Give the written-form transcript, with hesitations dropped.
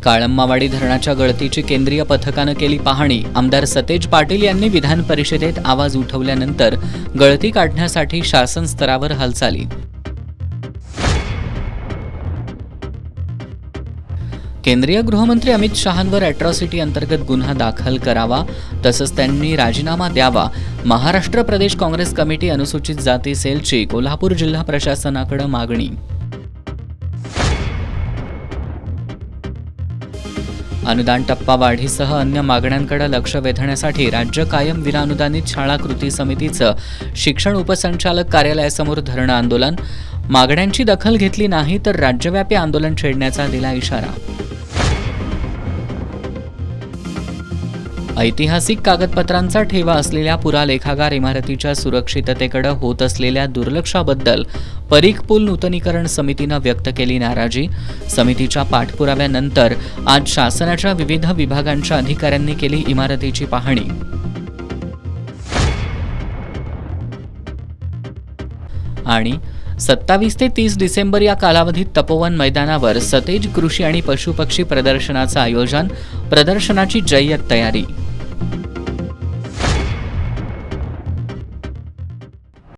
काळंबावाडी धरणाच्या गळतीची केंद्रीय पथकानं केली पाहणी. आमदार सतेज पाटील यांनी विधान परिषदेत आवाज उठवल्यानंतर गळती काढण्यासाठी शासन स्तरावर हालचाली. केंद्रीय गृहमंत्री अमित शहांवर अॅट्रॉसिटी अंतर्गत गुन्हा दाखल करावा तसंच त्यांनी राजीनामा द्यावा. महाराष्ट्र प्रदेश काँग्रेस कमिटी अनुसूचित जाती सेलची कोल्हापूर जिल्हा प्रशासनाकडे मागणी. अनुदान टप्पा वाढीसह अन्य मागण्यांकडे लक्ष वेधण्यासाठी राज्य कायम विनाअनुदानित शाळा कृती समितीचं शिक्षण उपसंचालक कार्यालयासमोर धरणं आंदोलन. मागण्यांची दखल घेतली नाही तर राज्यव्यापी आंदोलन छेडण्याचा दिला इशारा. ऐतिहासिक कागदपत्रांचा ठेवा असलेल्या पुरालेखागार इमारतीच्या सुरक्षिततेकडे होत असलेल्या दुर्लक्षाबद्दल परीख पूल नूतनीकरण समितीनं व्यक्त केली नाराजी. समितीच्या पाठपुराव्यानंतर आज शासनाच्या विविध विभागांच्या अधिकाऱ्यांनी केली इमारतीची पाहणी. आणि 27 ते 30 डिसेंबर या कालावधीत तपोवन मैदानावर सतेज कृषी आणि पशुपक्षी प्रदर्शनाचं आयोजन. प्रदर्शनाची जय्यत तयारी.